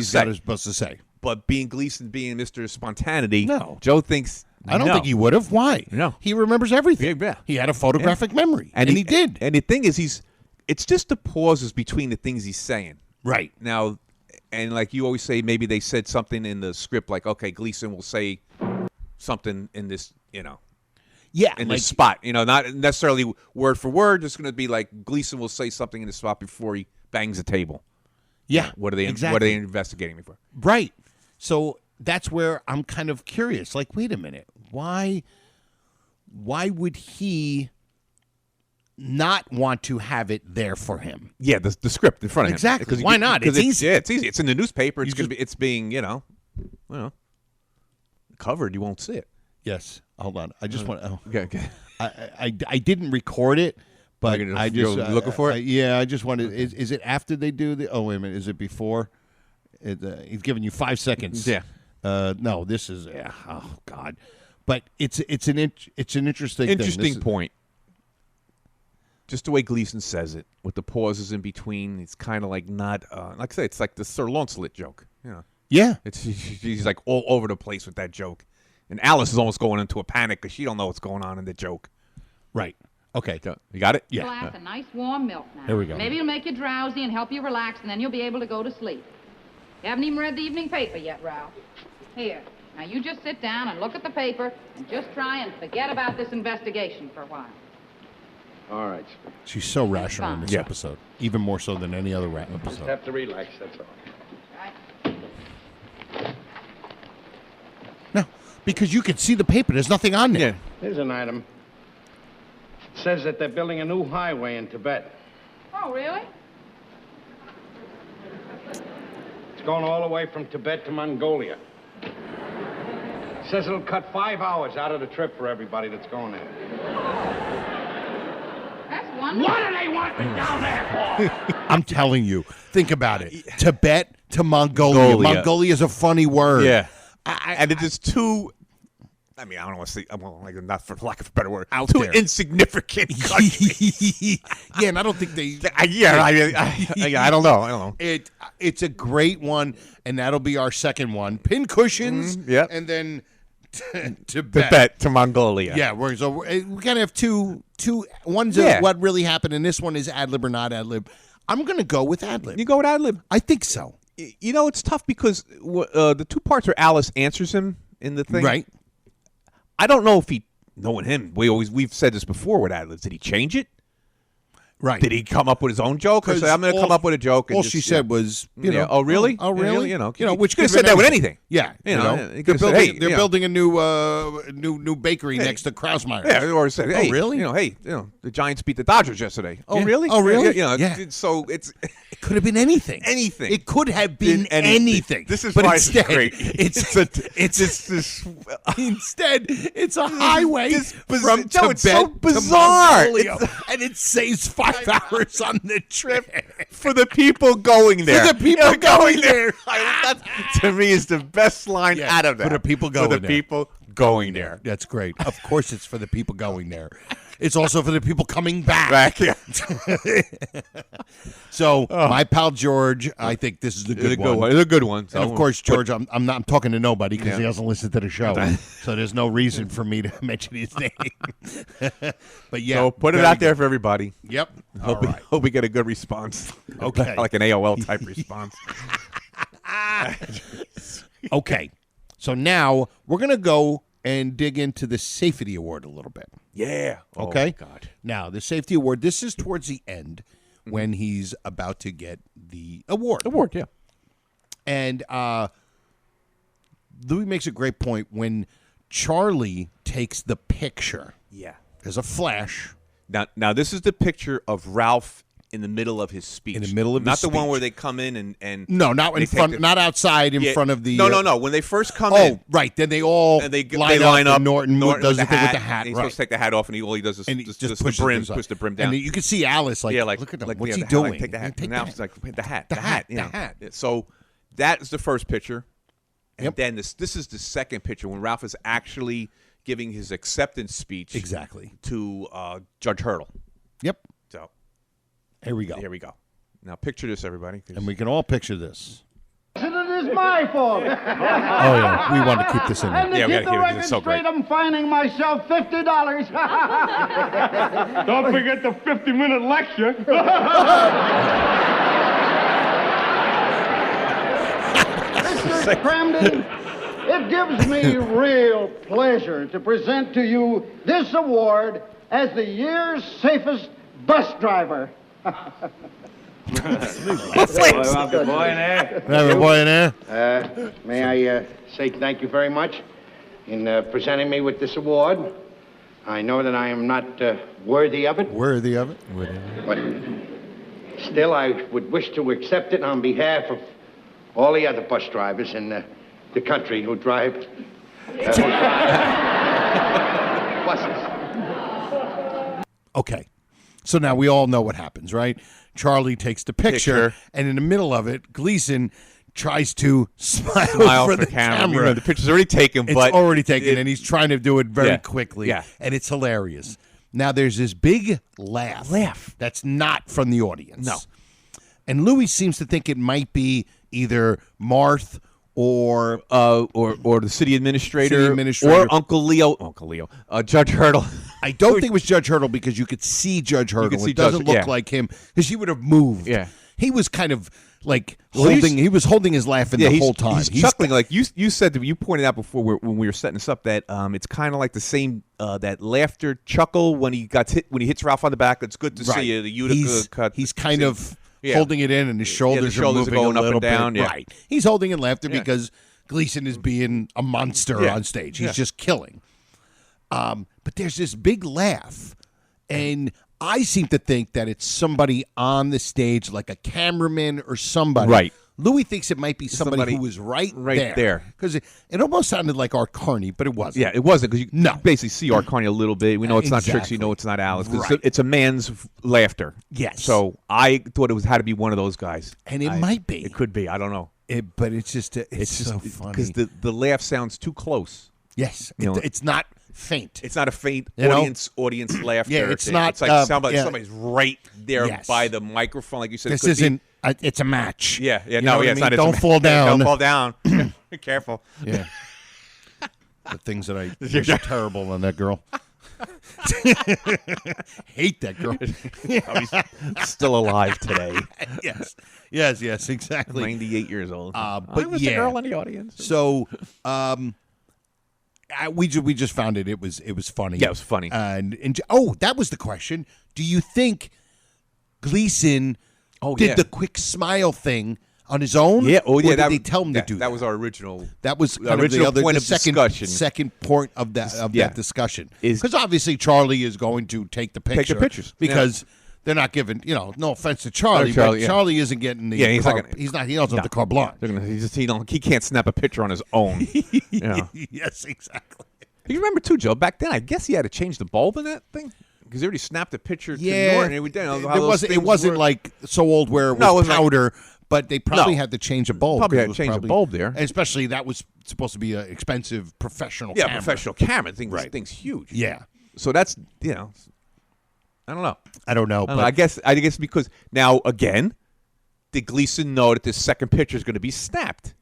to say. But being Gleason, being Mr. Spontaneity, no. Joe thinks I don't think he would have. Why? No, he remembers everything. Yeah. He had a photographic memory, and he did. And the thing is, it's just the pauses between the things he's saying. Right now, and like you always say, maybe they said something in the script, like okay, Gleason will say something in this, Yeah, in this spot, not necessarily word for word. Just going to be like Gleason will say something in the spot before he bangs the table. Yeah, what are they? Exactly. What are they investigating me for? Right. So that's where I'm kind of curious. Like, wait a minute, why would he not want to have it there for him? Yeah, the script in front of him. Exactly. Why not? It's easy. Yeah, it's easy. It's in the newspaper. It's being covered. You won't see it. Yes. Hold on. I just want. Okay. I didn't record it, but I just looking for it. I just wanted. Is it after they do the? Oh wait a minute. Is it before? He's giving you 5 seconds. Yeah. No. This is. Oh God. But it's an interesting thing. Point. Just the way Gleason says it, with the pauses in between, it's kind of like not. Like I say, it's like the Sir Launcelot joke. Yeah. He's like all over the place with that joke. And Alice is almost going into a panic because she don't know what's going on in the joke. Right. Okay. You got it? Yeah. Glass of nice warm milk now. There we go. Maybe it'll make you drowsy and help you relax, and then you'll be able to go to sleep. You haven't even read the evening paper yet, Ralph. Here. Now, you just sit down and look at the paper and just try and forget about this investigation for a while. All right. She's so rational in this Yeah. episode, even more so than any other Just episode. have to relax, that's all. Right? No, because you can see the paper. There's nothing on there. Here's an item. It says that they're building a new highway in Tibet. Oh, really? It's going all the way from Tibet to Mongolia. It says it'll cut 5 hours out of the trip for everybody that's going there. That's wonderful. What do they want me down there for? I'm telling you. Think about it. Tibet to Mongolia. Mongolia is a funny word. Yeah. And it is too. I mean, I don't want to say, well, like, not for lack of a better word, Out too there. insignificant countries. Yeah, and I don't think they. I don't know. It's a great one, and that'll be our second one. Pin cushions, yep. And then Tibet. Tibet to Mongolia. Yeah, we kind of have two. One's what really happened, and this one is ad lib or not ad lib. I'm going to go with ad lib. You go with ad lib? I think so. You know, it's tough because the two parts where Alice answers him in the thing. Right. I don't know if knowing him, we've said this before with ad libs. Did he change it? Right. Did he come up with his own joke or say, I'm going to come up with a joke? And All just, she said was, you know. Oh, really? Oh, really? You know, which could have could said that with anything. Yeah. You know, they're building a new bakery next to Krausmeyer's. Yeah, or say, hey, really? The Giants beat the Dodgers yesterday. Oh, Yeah. really? Oh, really? So it's It could have been anything. Anything. It could have been anything. This is but why instead, it's great. Instead, it's a highway from Joe, Tibet it's so bizarre. to Mongolia, and it saves 5 hours on the trip for the people going there. For the people going there. That, to me, is the best line out of that. For the people going there. For the people going there. That's great. Of course, it's for the people going there. It's also for the people coming back. Yeah. So, my pal George, I think this is a good one. It's a good one. And of course, George, I'm talking to nobody because he doesn't listen to the show, so there's no reason for me to mention his name. But yeah, so put it out there for everybody. Yep. Hope we get a good response. Okay, like an AOL type response. Okay, so now we're gonna go and dig into the safety award a little bit. Yeah. Okay. Oh, God. Now the safety award. This is towards the end when he's about to get the award. Yeah. And Louis makes a great point when Charlie takes the picture. Yeah. There's a flash. Now this is the picture of Ralph in the middle of his speech. In the middle of not his the one speech. where they come in and No, not in front, not outside in front of the. No. When they first come in. Oh, right. Then they all And they line up. up. And Norton does the thing with the hat. And he's right. supposed to take the hat off, and all he does is And he just pushes push the brim down. And you can see Alice like, look at him. What's he doing? Take the hat. Take Now the she's hat. like, the hat. The hat. So that is the first picture. And Yep. then this is the second picture when Ralph is actually giving his acceptance speech. Exactly. To Judge Hurdle. Yep. So here we go. Here we go. Now picture this, everybody. And we can all picture this. It is my fault. Oh, yeah. We want to keep this in there. And to keep the record straight, I'm fining myself $50. Don't forget the 50-minute lecture. Mr. Cramden, it gives me real pleasure to present to you this award as the year's safest bus driver. Have a boy in there. Have a boy in there. May I say thank you very much in presenting me with this award. I know that I am not worthy of it. Worthy of it. But still, I would wish to accept it on behalf of all the other bus drivers in the country who drive buses. Okay. So now we all know what happens, right? Charlie takes the picture, and in the middle of it, Gleason tries to smile for the camera. The picture's already taken, It's but already taken, and he's trying to do it very quickly. Yeah. And it's hilarious. Now there's this big laugh. That's not from the audience. No. And Louis seems to think it might be either Marth or the city administrator, or Uncle Leo, Judge Hurdle. I don't think it was Judge Hurdle because you could see Judge Hurdle. see It doesn't Judge- look like him because he would have moved. Yeah. He was kind of he was holding his laugh in the whole time. He's chuckling. Like you said, you pointed out before when we were setting this up that it's kind of like the same that laughter chuckle when he hits Ralph on the back. It's good to see you. The Utica cut. He's kind of holding it in, and his shoulders are moving going a up little and down. bit. Yeah. Right. He's holding in laughter because Gleason is being a monster on stage. He's just killing. But there's this big laugh, and I seem to think that it's somebody on the stage, like a cameraman or somebody. Right. Louis thinks it might be somebody who was right there. Because it almost sounded like Art Carney, but it wasn't. Yeah, it wasn't, because you basically see Art Carney a little bit. We know it's not Trixie. You know it's not Alice. It's a man's laughter. Yes. So I thought it had to be one of those guys. And it might be. It could be. I don't know. But it's just so funny. Because the laugh sounds too close. Yes. It's not faint. It's not a faint audience laughter. Yeah, it's not. It's like somebody's right there by the microphone, like you said. This isn't. It's a match. Yeah. It's not. Don't fall down. Don't fall down. Be careful. Yeah. The things that I was terrible on that girl. Hate that girl. He's still alive today. Yes, exactly. 98 years old. But I was a girl in the audience. So, we just found it. It was funny. Yeah, it was funny. And that was the question. Do you think Gleason did the quick smile thing on his own? Yeah. Or did they tell him to do that? That was our original. That was kind original of the point of discussion. discussion. Second point of that discussion. Because obviously Charlie is going to take the picture. Take the pictures. Because they're not giving, no offense to Charlie, but Charlie isn't getting the he's he doesn't have the carte blanche. He can't snap a picture on his own. Yes, exactly. You remember too, Joe, back then I guess he had to change the bulb in that thing? Because they already snapped a picture to Norton. It wasn't like so old where it was powder, but they probably had to change a bulb. Probably had to change a bulb there. And especially that was supposed to be an expensive professional camera. Yeah, professional camera. Thing's huge. Yeah. So that's, I don't know. I don't know. I guess because now, again, did Gleason know that this second picture is going to be snapped?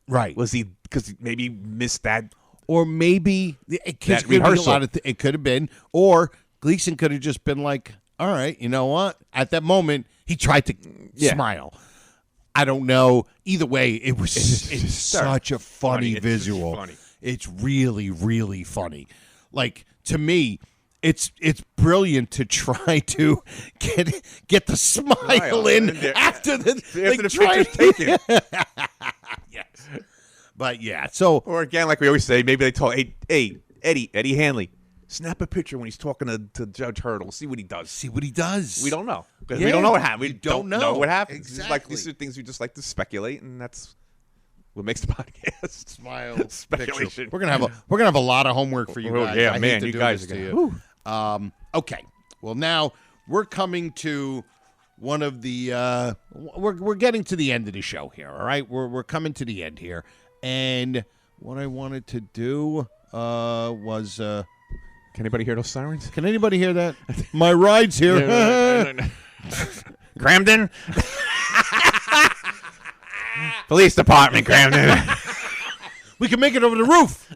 Right. Was he, because maybe missed that? Or maybe it could have been, or Gleason could have just been like, all right, you know what? At that moment, he tried to smile. I don't know. Either way, it's such a funny visual. Funny. It's really, really funny. Like, to me, it's brilliant to try to get the smile in after the picture's taken. Yes. But yeah, so or again, like we always say, maybe they told Eddie Hanley, snap a picture when he's talking to Judge Hurdle. See what he does. We don't know because we don't know what happened. We don't know what happened. Exactly. These are things we just like to speculate, and that's what makes the podcast. Smile speculation. Picture. We're gonna have a lot of homework for you guys. Yeah, I man, hate to you do guys this are to you. Okay. Well, now we're coming to one of the. We're getting to the end of the show here. All right, we're coming to the end here. And what I wanted to do was... Can anybody hear those sirens? Can anybody hear that? My ride's here. No. Cramden? Police Department, Cramden. We can make it over the roof.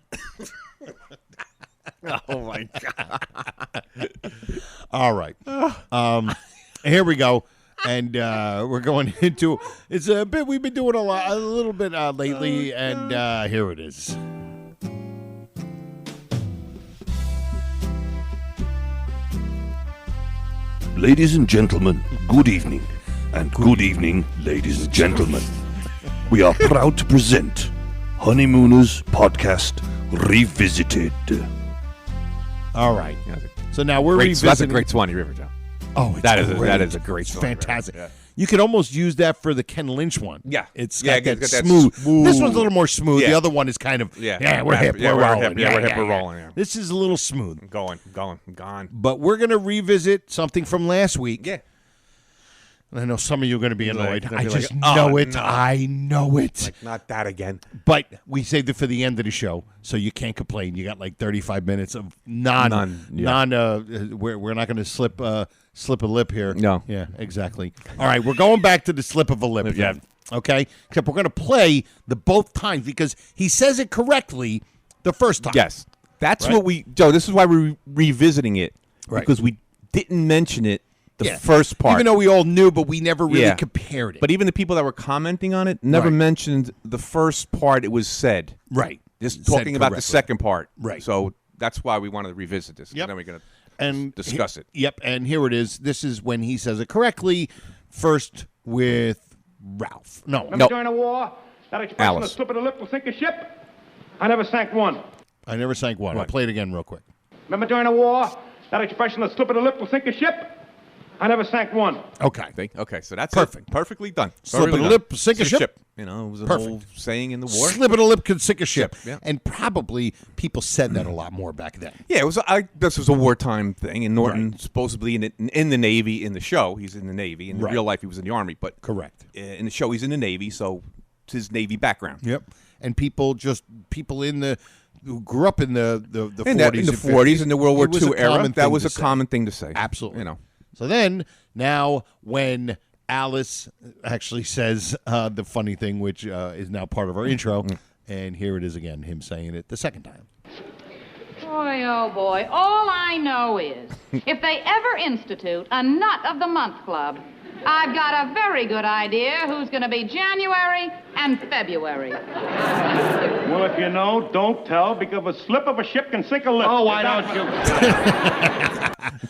Oh, my God. All right. Here we go. And we're going into it's a bit we've been doing a little bit lately, and here it is. Ladies and gentlemen, good evening. And good evening, ladies and gentlemen. We are proud to present Honeymooners Podcast Revisited. All right. So now we're revisiting. That's a great Swanee River, John. Oh, that is a great song. Fantastic. Yeah. You could almost use that for the Ken Lynch one. Yeah. It's got that smooth. This one's a little more smooth. Yeah. The other one is kind of, we're hip, we're rolling. We're rolling. Yeah. This is a little smooth. Gone. But we're going to revisit something from last week. Yeah. And I know some of you are going to be annoyed. I just like, know it. No. I know it. Like, not that again. But we saved it for the end of the show, so you can't complain. You got like 35 minutes of we're not going to slip a lip here. No. Yeah, exactly. All right, we're going back to the slip of a lip again. Okay? Except we're going to play the both times because he says it correctly the first time. Yes. That's what Joe, this is why we're revisiting it. Right. Because we didn't mention it The first part. Even though we all knew, but we never really compared it. But even the people that were commenting on it never mentioned the first part it was said. Right. Just talking about the second part. Right. So that's why we wanted to revisit this. Yep. And then we're going to discuss it. Yep. And here it is. This is when he says it correctly. First with Ralph. No. Remember during the war, that expression, Alice. "A slip of the lip will sink a ship"? I never sank one. I never sank one. I'll play it again real quick. Remember during the war, that expression, "A slip of the lip will sink a ship"? I never sank one. Okay. Okay, so that's perfect. Perfectly done. Slip of the lip, sink a ship. You know, it was a whole saying in the war. Slip of the lip could sink a ship. Yeah. And probably people said that a lot more back then. Yeah, it was. This was a wartime thing, and Norton supposedly in the Navy in the show. He's in the Navy. In real life, he was in the Army. But correct. In the show, he's in the Navy, so it's his Navy background. Yep. And people who grew up in the 40s. In the 40s, in the World War II era, that was a say. common thing to say. Absolutely. You know. So then, now when Alice actually says the funny thing, which is now part of our intro, and here it is again, him saying it the second time. Boy, oh boy, all I know is if they ever institute a Nut of the Month Club, I've got a very good idea who's going to be January and February. Well, if you know, don't tell, because a slip of a ship can sink a lip. Oh, why don't you?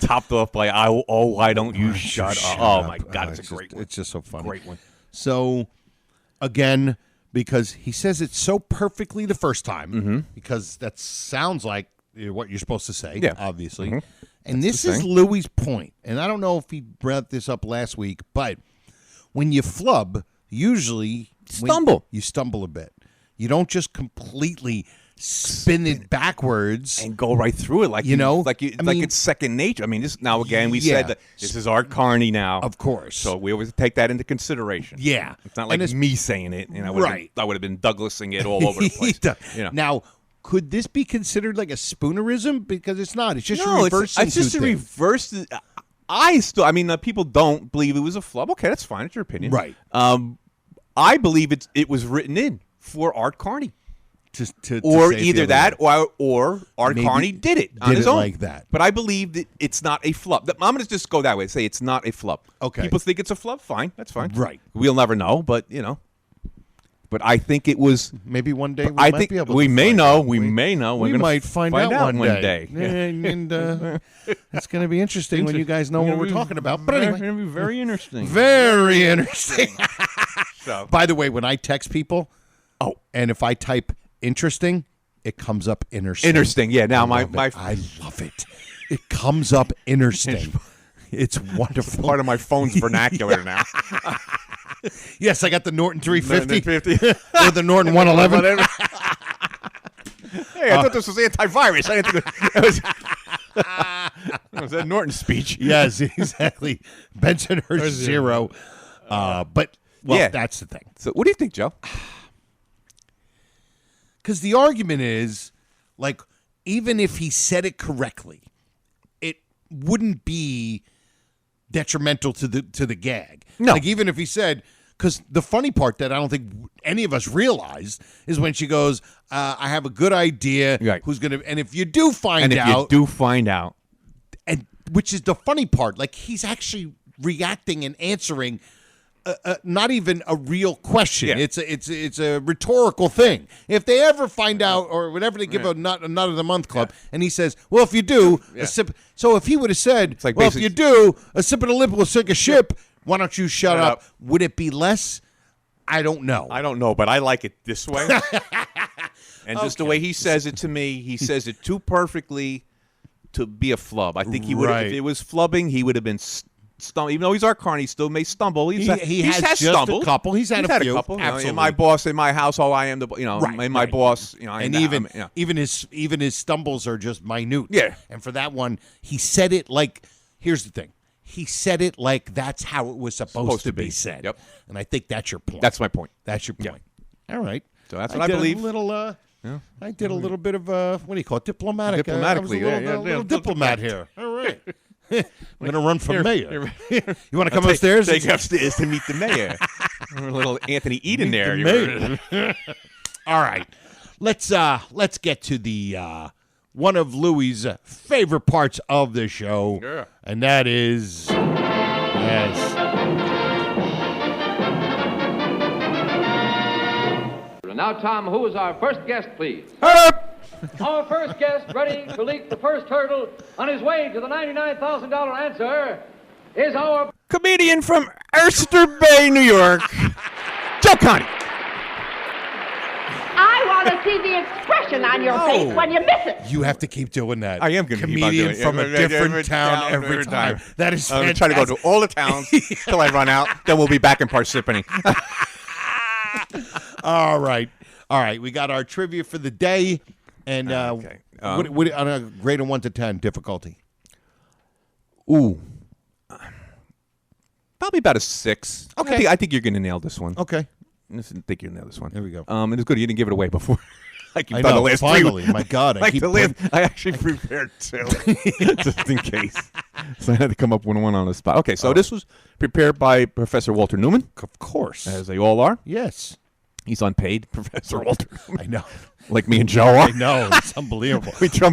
Topped off by, why don't you shut up? Oh, my God, it's a great one. It's just so funny. Great one. So, again, because he says it so perfectly the first time, because that sounds like what you're supposed to say, obviously. And this is Louis' point. And I don't know if he brought this up last week, but when you flub, usually you stumble a bit. You don't just completely spin it backwards and go right through it, like it's second nature. I mean, this now again we said that this is Art Carney now, of course. So we always take that into consideration. Yeah, it's not like me saying it. You know, I would have been Douglasing it all over the place. You know. Now, could this be considered like a spoonerism? Because it's not. It's just reversing. It's just a reverse. I mean, people don't believe it was a flub. Okay, that's fine. It's your opinion, right? I believe it was written in for Art Carney. To or either that or Art Carney did it on his own. Like that. But I believe that it's not a flub. I'm going to just go that way. Say it's not a flub. Okay. People think it's a flub. Fine. That's fine. Right. We'll never know, but, you know. But I think it was. Maybe one day we might be able to. We may know. We may know. We might find out one day. Yeah. And it's going to be interesting when you guys know what we're talking about. But anyway. It's going to be very interesting. Very interesting. So. By the way, when I text people, and if I type interesting, it comes up interesting. Interesting, yeah. Now I love it. It comes up interesting. It's wonderful. It's part of my phone's vernacular now. Yes, I got the Norton 350 or the Norton 111. Hey, I thought this was antivirus. I didn't think it was that Norton speech. Yes, exactly. Benson or zero. But that's the thing. So, what do you think, Joe? Because the argument is, like, even if he said it correctly, it wouldn't be detrimental to the gag. No. Like, even if he said, because the funny part that I don't think any of us realized is when she goes, I have a good idea who's going to, and if you do find out. And which is the funny part, like, he's actually reacting and answering not even a real question. Yeah. It's a rhetorical thing. If they ever find out, or whenever they give a nut of the month club, and he says, "Well, if you do a sip," so if he would have said, like, "Well, if you do a sip of the lip will sink a ship," why don't you shut up? Would it be less? I don't know. I don't know, but I like it this way. And just the way he says it to me, he says it too perfectly to be a flub. I think he would. If it was flubbing, he would have been. Even though he's Art Carney, he still may stumble. He has just stumbled. A couple. He's had a few. Couple. Absolutely. You know, my boss in my household, I am the. My boss. You know, and even his stumbles are just minute. Yeah. And for that one, he said it like. Here's the thing. He said it like that's how it was supposed to be said. Yep. And I think that's your point. That's my point. That's your point. All right. So that's what I believe. I did a little bit of what do you call it? Diplomatically, a little diplomat here. All right. I'm going to run for mayor. You want to come upstairs? Take upstairs to meet the mayor. A little Anthony Eden there. All right. Let's get to the one of Louis' favorite parts of the show, and that is Yes. And now, Tom, who is our first guest, please? Our first guest, ready to leap the first hurdle on his way to the $99,000 answer, is our Comedian from Oyster Bay, New York, Joe Connie. I want to see the expression on your face when you miss it. You have to keep doing that. I am going to keep on Comedian doing it. from a Every different town every time. That is I'm going fantastic. to try to go to all the towns till I run out. Then we'll be back in Parsippany. All right. We got our trivia for the day. And okay. what, on a grade of 1 to 10, difficulty? Ooh. Probably about a 6. Okay. I think you're going to nail this one. Okay. I think you'll nail this one. There we go. And it's good you didn't give it away before. Like you've I done know, the last finally. 3. My God, I keep I actually prepared 2, just in case. So I had to come up with one on the spot. Okay, so this was prepared by Professor Walter Newman. Of course. As they all are. Yes. He's unpaid, Professor Walter Newman. I know. Like me and Joe are. I know. It's unbelievable. we throw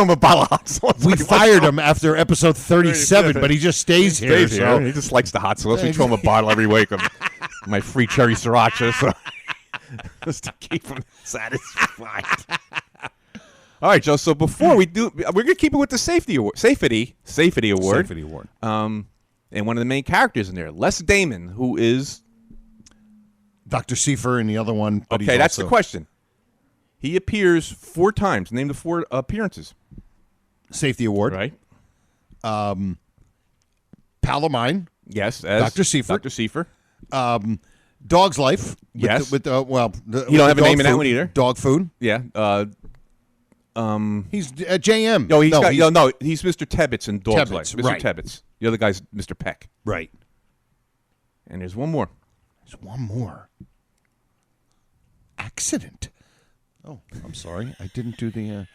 him a bottle of hot sauce. We fired him after episode 37, but he just stays here. So. He just likes the hot sauce. We throw him a bottle every week of my free cherry sriracha, so just to keep him satisfied. All right, Joe. So before we do, we're gonna keep it with the safety award. Safety award. And one of the main characters in there, Les Damon, who is Dr. Seifer, and the other one. But okay, that's the question. He appears 4 times. Name the 4 appearances. Safety award. Right. Pal of mine. Yes, as Dr. Seifer. Dr. Seifer. Dog's Life. Yes. You don't have a name in that one either. Dog food. Yeah. He's JM. No, he's Mr. Tebbets in Dog's Tebbets, Life. Mr. right. Tebbets. The other guy's Mr. Peck. Right. And there's one more. There's one more. Accident. Oh, I'm sorry. I didn't do the...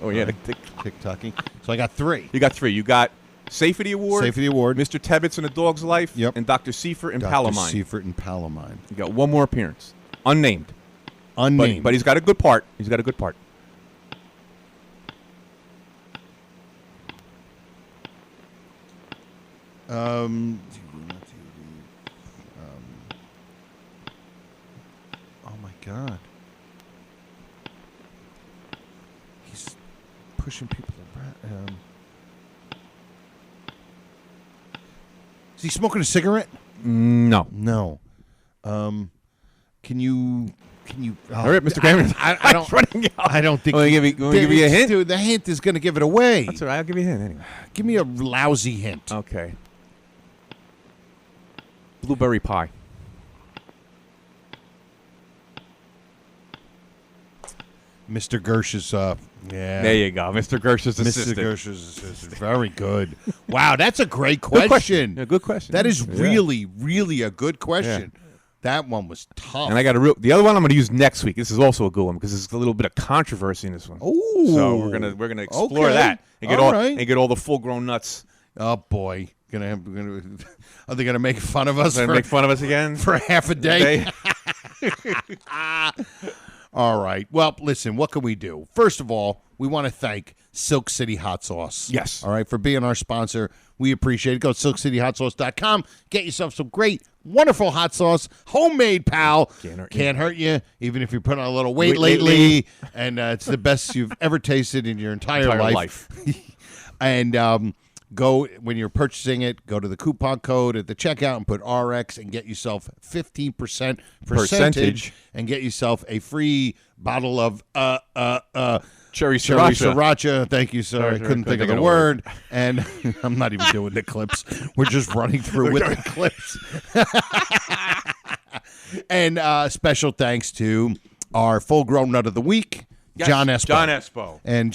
oh, yeah. TikToking. So I got 3. You got 3. You got Safety Award. Safety Award. Mr. Tebbets in A Dog's Life. Yep. And Dr. Seifer in Dr. Palomine. Seifer in Palomine. You got one more appearance. Unnamed. But he's got a good part. Oh my God. He's pushing people around. Is he smoking a cigarette? No. No. Can you? All right, Mr. Cameron. I don't. I don't think. Want me to give you a hint? Dude, the hint is going to give it away. That's all right. I'll give you a hint anyway. Give me a lousy hint. Okay. Blueberry pie. Mr. Gersh's. Yeah. There you go. Mr. Gersh's assistant. Mr. Gersh's assistant. Very good. Wow, that's a great question. Good question. That is really, really a good question. Yeah. That one was tough. And I got the other one I'm going to use next week. This is also a good one because there's a little bit of controversy in this one. Oh. So we're gonna explore that and get all the full grown nuts. Oh boy. Are they gonna make fun of us? Make fun of us again for half a day? All right. Well, listen. What can we do? First of all, we want to thank Silk City Hot Sauce. Yes. All right, for being our sponsor. We appreciate it. Go to silkcityhotsauce.com. Get yourself some great, wonderful hot sauce, homemade, pal. Can't hurt you, even if you put on a little weight lately. And it's the best you've ever tasted in your entire life. And go, when you're purchasing it, go to the coupon code at the checkout and put RX and get yourself 15% percentage and get yourself a free bottle of cherry sriracha. Thank you, sir. I couldn't think of the word. And I'm not even doing the clips. We're just running through with the clips. And special thanks to our full-grown nut of the week, yes, John Espo. John Espo. And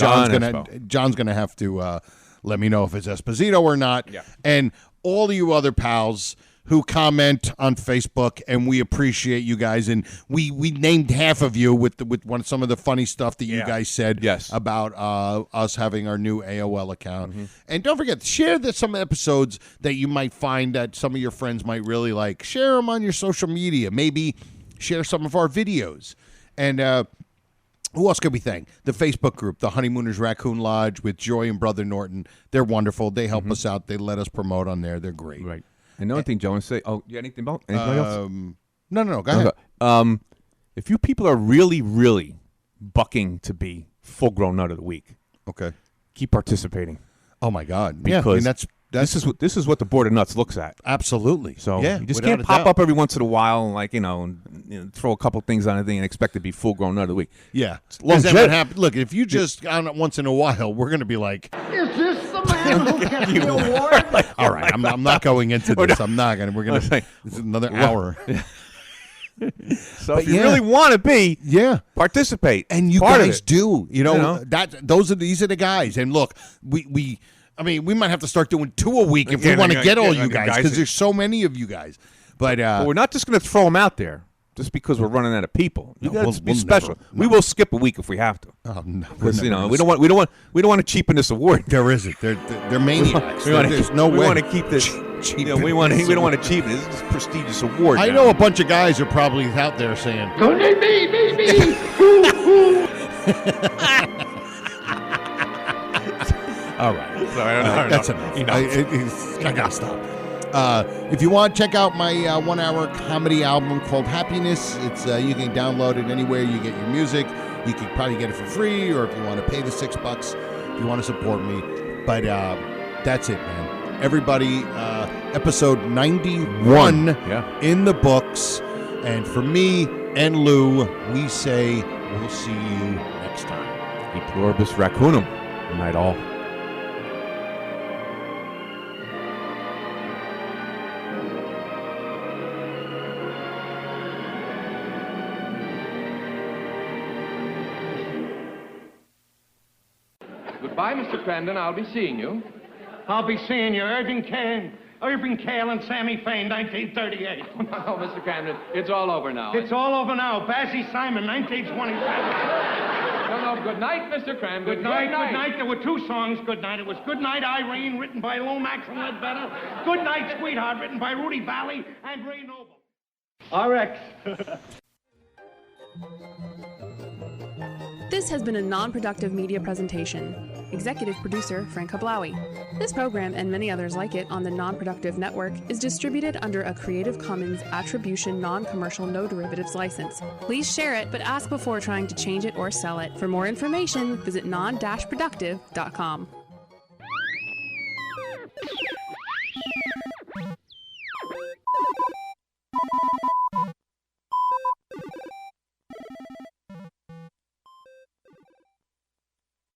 John's gonna have to let me know if it's Esposito or not. Yeah. And all of you other pals who comment on Facebook, and we appreciate you guys. And we named half of you with some of the funny stuff that you guys said about us having our new AOL account. Mm-hmm. And don't forget, share some episodes that you might find that some of your friends might really like. Share them on your social media. Maybe share some of our videos. And Who else could we thank? The Facebook group, the Honeymooners Raccoon Lodge with Joy and Brother Norton. They're wonderful. They help us out. They let us promote on there. They're great. Right. And the only thing Joe wants to say, you got anything about anybody else? No. Go ahead. If you people are really, really bucking to be full-grown nut of the week, okay, keep participating. Oh my God! Because that's this is what the Board of Nuts looks at. Absolutely. So you just without can't a pop doubt. up every once in a while and throw a couple things on a thing and expect to be full-grown nut of the week. Yeah. Long That what happened. Look, if you just on it once in a while, we're going to be like, Is this the man who gets the award? all right, I'm not going into this. I'm not going to. We're going to. It's another hour. So if you really want to be, participate. And you Part of guys it. do. These are the guys. And look, we might have to start doing 2 a week if we want to get all you guys, because there's so many of you guys. But we're not just going to throw them out there just because we're running out of people. You got to be we'll special. never- We will skip a week if we have to. Oh, no, Because we don't want to cheapen this award. There isn't. They're maniacs. There's no way. We want to keep this. We don't want to cheapen this. This is a prestigious award. I now. know a bunch of guys are probably out there saying, Me. all right. Sorry, That's enough. I got to stop. If you want, check out my 1-hour comedy album called Happiness. It's you can download it anywhere you get your music. You can probably get it for free, or if you want to pay the $6 if you want to support me. But that's it, man. Everybody, episode 91 in the books. And for me and Lou, we say we'll see you next time. E pluribus raccoonum. Good night, all. Goodbye, Mr. Crandon. I'll be seeing you. I'll be seeing you, Irving Kane and Sammy Fain, 1938. Oh, Mr. Crandon, it's all over now. It's all over now. Bassy Simon, 1927. No, good night, Mr. Crandon. Good night. There were 2 songs, Good Night. It was Good Night, Irene, written by Lomax and Ledbetter. Good Night, Sweetheart, written by Rudy Valley and Ray Noble. RX. This has been a non-productive media presentation. Executive producer, Frank Hablawi. This program and many others like it on the Non-Productive Network is distributed under a Creative Commons Attribution Non-Commercial No Derivatives license. Please share it, but ask before trying to change it or sell it. For more information, visit non-productive.com.